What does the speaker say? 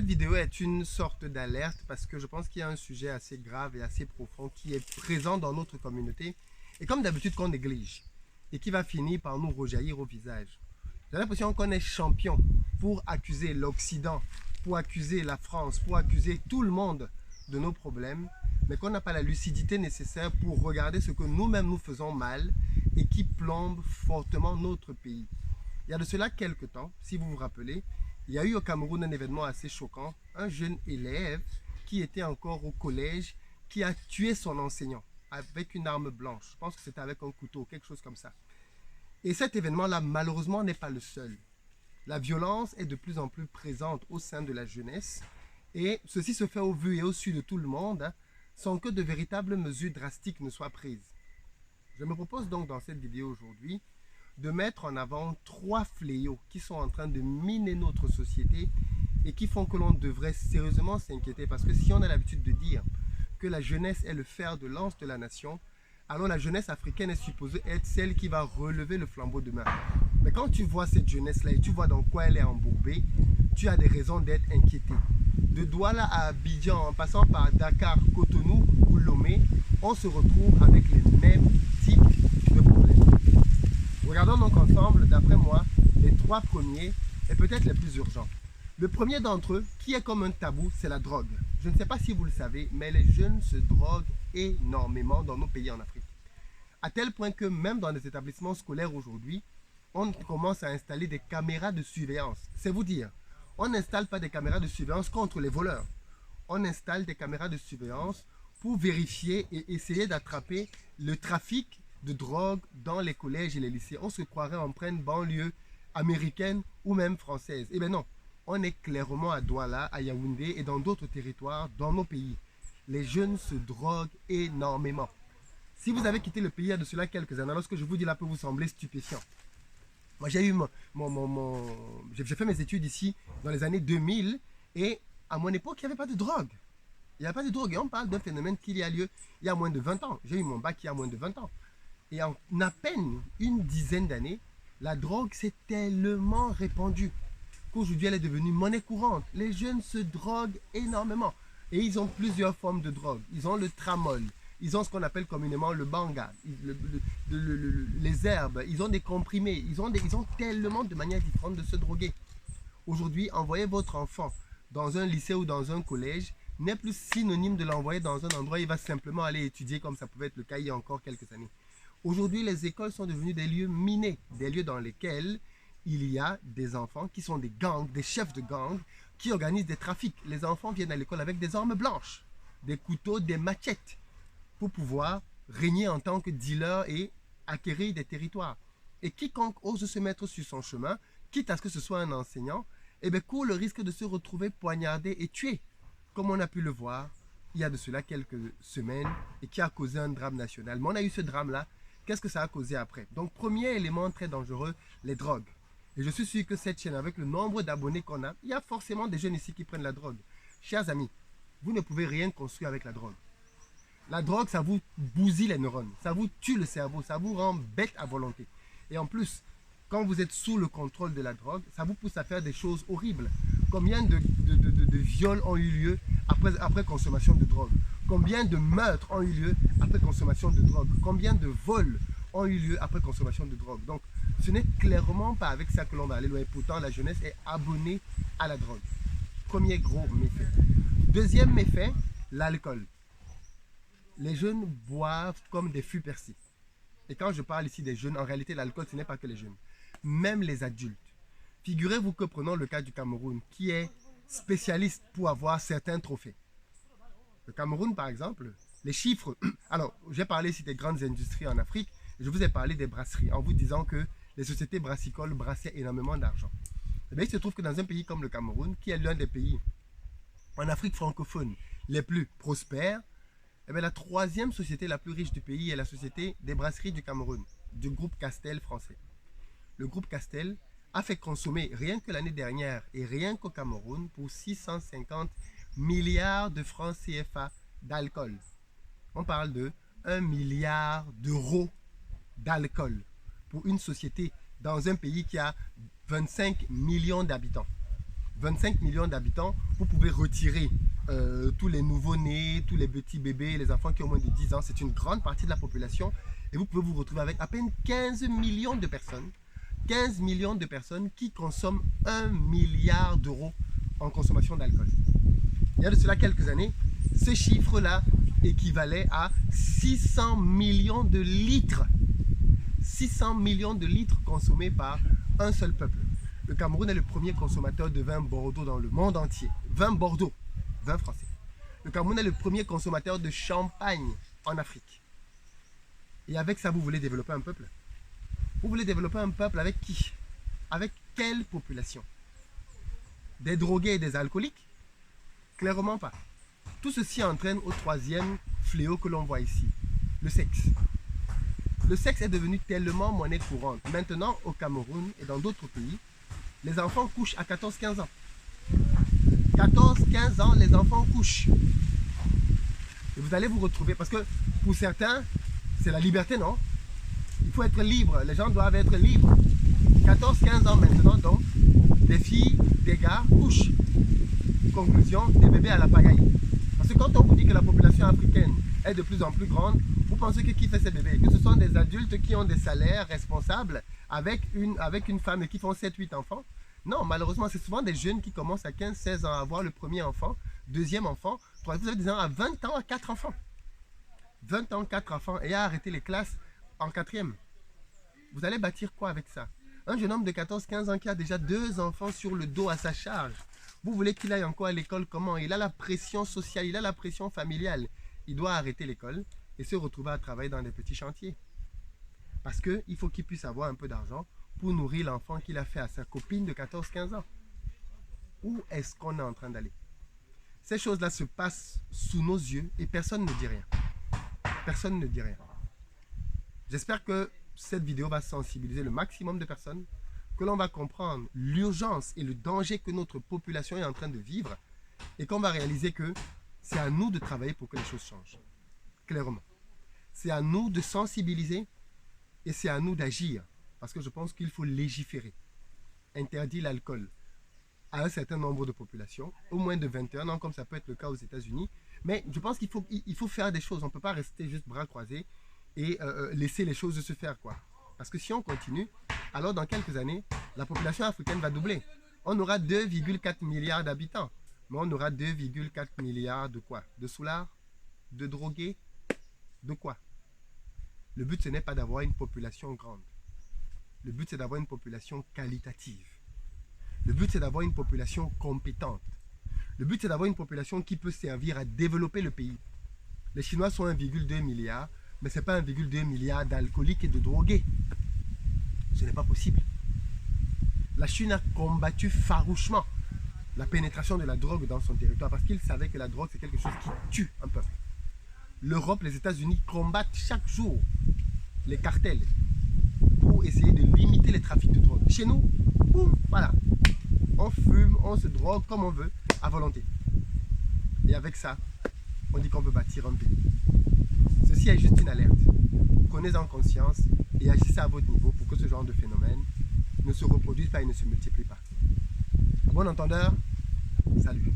Cette vidéo est une sorte d'alerte parce que je pense qu'il y a un sujet assez grave et assez profond qui est présent dans notre communauté et comme d'habitude qu'on néglige et qui va finir par nous rejaillir au visage. J'ai l'impression qu'on est champion pour accuser l'Occident, pour accuser la France, pour accuser tout le monde de nos problèmes, mais qu'on n'a pas la lucidité nécessaire pour regarder ce que nous-mêmes nous faisons mal et qui plombe fortement notre pays. Il y a de cela quelques temps, si vous vous rappelez, il y a eu au Cameroun un événement assez choquant. Un jeune élève qui était encore au collège, qui a tué son enseignant avec une arme blanche. Je pense que c'était avec un couteau, quelque chose comme ça. Et cet événement-là, malheureusement, n'est pas le seul. La violence est de plus en plus présente au sein de la jeunesse. Et ceci se fait au vu et au su de tout le monde, sans que de véritables mesures drastiques ne soient prises. Je me propose donc dans cette vidéo aujourd'hui de mettre en avant 3 fléaux qui sont en train de miner notre société et qui font que l'on devrait sérieusement s'inquiéter. Parce que si on a l'habitude de dire que la jeunesse est le fer de lance de la nation, alors la jeunesse africaine est supposée être celle qui va relever le flambeau demain. Mais quand tu vois cette jeunesse-là et tu vois dans quoi elle est embourbée, tu as des raisons d'être inquiété. De Douala à Abidjan, en passant par Dakar, Cotonou ou Lomé, on se retrouve avec les mêmes types de problèmes. Regardons donc ensemble, d'après moi, les 3 premiers et peut-être les plus urgents. Le premier d'entre eux, qui est comme un tabou, c'est la drogue. Je ne sais pas si vous le savez, mais les jeunes se droguent énormément dans nos pays en Afrique. À tel point que même dans les établissements scolaires aujourd'hui, on commence à installer des caméras de surveillance. C'est vous dire, on n'installe pas des caméras de surveillance contre les voleurs. On installe des caméras de surveillance pour vérifier et essayer d'attraper le trafic de drogue dans les collèges et les lycées. On se croirait en pleine banlieue américaine ou même française. Eh bien non, on est clairement à Douala, à Yaoundé et dans d'autres territoires dans nos pays. Les jeunes se droguent énormément. Si vous avez quitté le pays il y a de cela quelques années, alors ce que je vous dis là peut vous sembler stupéfiant. Moi j'ai eu j'ai fait mes études ici dans les années 2000 et à mon époque il n'y avait pas de drogue. Il n'y avait pas de drogue et on parle d'un phénomène qui a lieu il y a moins de 20 ans. J'ai eu mon bac il y a moins de 20 ans. Et en à peine une dizaine d'années, la drogue s'est tellement répandue qu'aujourd'hui elle est devenue monnaie courante. Les jeunes se droguent énormément. Et ils ont plusieurs formes de drogue. Ils ont le tramol, ils ont ce qu'on appelle communément le banga, les herbes, ils ont des comprimés, ils ont tellement de manières différentes de se droguer. Aujourd'hui, envoyer votre enfant dans un lycée ou dans un collège n'est plus synonyme de l'envoyer dans un endroit où il va simplement aller étudier comme ça pouvait être le cas il y a encore quelques années. Aujourd'hui, les écoles sont devenues des lieux minés, des lieux dans lesquels il y a des enfants qui sont des gangs, des chefs de gangs, qui organisent des trafics. Les enfants viennent à l'école avec des armes blanches, des couteaux, des machettes, pour pouvoir régner en tant que dealer et acquérir des territoires. Et quiconque ose se mettre sur son chemin, quitte à ce que ce soit un enseignant, eh bien, court le risque de se retrouver poignardé et tué, comme on a pu le voir il y a de cela quelques semaines et qui a causé un drame national. Mais on a eu ce drame-là. Qu'est-ce que ça a causé après? Donc, premier élément très dangereux, les drogues. Et je suis sûr que cette chaîne, avec le nombre d'abonnés qu'on a, il y a forcément des jeunes ici qui prennent la drogue. Chers amis, vous ne pouvez rien construire avec la drogue. La drogue, ça vous bousille les neurones, ça vous tue le cerveau, ça vous rend bête à volonté. Et en plus, quand vous êtes sous le contrôle de la drogue, ça vous pousse à faire des choses horribles. Combien de viols ont eu lieu après consommation de drogue? Combien de meurtres ont eu lieu après consommation de drogue? Combien de vols ont eu lieu après consommation de drogue? Donc, ce n'est clairement pas avec ça que l'on va aller loin. Et pourtant, la jeunesse est abonnée à la drogue. Premier gros méfait. Deuxième méfait, l'alcool. Les jeunes boivent comme des fûts percés. Et quand je parle ici des jeunes, en réalité, l'alcool, ce n'est pas que les jeunes. Même les adultes. Figurez-vous que prenons le cas du Cameroun, qui est spécialiste pour avoir certains trophées. Le Cameroun, par exemple, les chiffres... Alors, j'ai parlé ici des grandes industries en Afrique, et je vous ai parlé des brasseries, en vous disant que les sociétés brassicoles brassaient énormément d'argent. Eh bien, il se trouve que dans un pays comme le Cameroun, qui est l'un des pays en Afrique francophone les plus prospères, eh bien, la 3e société la plus riche du pays est la société des brasseries du Cameroun, du groupe Castel français. Le groupe Castel a fait consommer, rien que l'année dernière et rien qu'au Cameroun, pour 650 milliards de francs CFA d'alcool. On parle de 1 milliard d'euros d'alcool pour une société dans un pays qui a 25 millions d'habitants. 25 millions d'habitants, vous pouvez retirer tous les nouveau-nés, tous les petits bébés, les enfants qui ont moins de 10 ans. C'est une grande partie de la population. Et vous pouvez vous retrouver avec à peine 15 millions de personnes. 15 millions de personnes qui consomment 1 milliard d'euros en consommation d'alcool. Il y a de cela quelques années, ce chiffre-là équivalait à 600 millions de litres. 600 millions de litres consommés par un seul peuple. Le Cameroun est le premier consommateur de vin Bordeaux dans le monde entier. Vin Bordeaux, vin français. Le Cameroun est le premier consommateur de champagne en Afrique. Et avec ça, vous voulez développer un peuple? Vous voulez développer un peuple avec qui? Avec quelle population? Des drogués et des alcooliques? Clairement pas. Tout ceci entraîne au troisième fléau que l'on voit ici, le sexe. Le sexe est devenu tellement monnaie courante. Maintenant, au Cameroun et dans d'autres pays, les enfants couchent à 14-15 ans. 14-15 ans, les enfants couchent. Et vous allez vous retrouver, parce que pour certains, c'est la liberté, non? Il faut être libre, les gens doivent être libres. 14-15 ans maintenant, donc, des filles, des gars couchent. Conclusion, des bébés à la pagaille. Parce que quand on vous dit que la population africaine est de plus en plus grande, vous pensez que qui fait ces bébés? Que ce sont des adultes qui ont des salaires responsables avec une femme et qui font 7-8 enfants? Non, malheureusement, c'est souvent des jeunes qui commencent à 15-16 ans à avoir le premier enfant, deuxième enfant, troisième, vous avez des gens à 20 ans à 4 enfants. 20 ans, 4 enfants et à arrêter les classes en quatrième. Vous allez bâtir quoi avec ça? Un jeune homme de 14-15 ans qui a déjà 2 enfants sur le dos à sa charge. Vous voulez qu'il aille encore à l'école comment? Il a la pression sociale, il a la pression familiale. Il doit arrêter l'école et se retrouver à travailler dans des petits chantiers. Parce qu'il faut qu'il puisse avoir un peu d'argent pour nourrir l'enfant qu'il a fait à sa copine de 14-15 ans. Où est-ce qu'on est en train d'aller? Ces choses-là se passent sous nos yeux et personne ne dit rien. Personne ne dit rien. J'espère que cette vidéo va sensibiliser le maximum de personnes, que l'on va comprendre l'urgence et le danger que notre population est en train de vivre et qu'on va réaliser que c'est à nous de travailler pour que les choses changent. Clairement. C'est à nous de sensibiliser et c'est à nous d'agir. Parce que je pense qu'il faut légiférer. Interdire l'alcool à un certain nombre de populations, au moins de 21 ans, comme ça peut être le cas aux États-Unis. Mais je pense qu'il faut faire des choses. On ne peut pas rester juste bras croisés et laisser les choses se faire, quoi. Parce que si on continue, alors dans quelques années, la population africaine va doubler. On aura 2,4 milliards d'habitants. Mais on aura 2,4 milliards de quoi? De soulards? De drogués? De quoi? Le but, ce n'est pas d'avoir une population grande. Le but, c'est d'avoir une population qualitative. Le but, c'est d'avoir une population compétente. Le but, c'est d'avoir une population qui peut servir à développer le pays. Les Chinois sont 1,2 milliard, mais ce n'est pas 1,2 milliard d'alcooliques et de drogués. Ce n'est pas possible. La Chine a combattu farouchement la pénétration de la drogue dans son territoire parce qu'il savait que la drogue, c'est quelque chose qui tue un peuple. L'Europe, les États-Unis combattent chaque jour les cartels pour essayer de limiter les trafics de drogue. Chez nous, boum, voilà. On fume, on se drogue comme on veut, à volonté. Et avec ça, on dit qu'on veut bâtir un pays. Ceci est juste une alerte. Prenez-en conscience et agissez à votre niveau pour que ce genre de phénomène ne se reproduise pas et ne se multiplie pas. Bon entendeur, salut.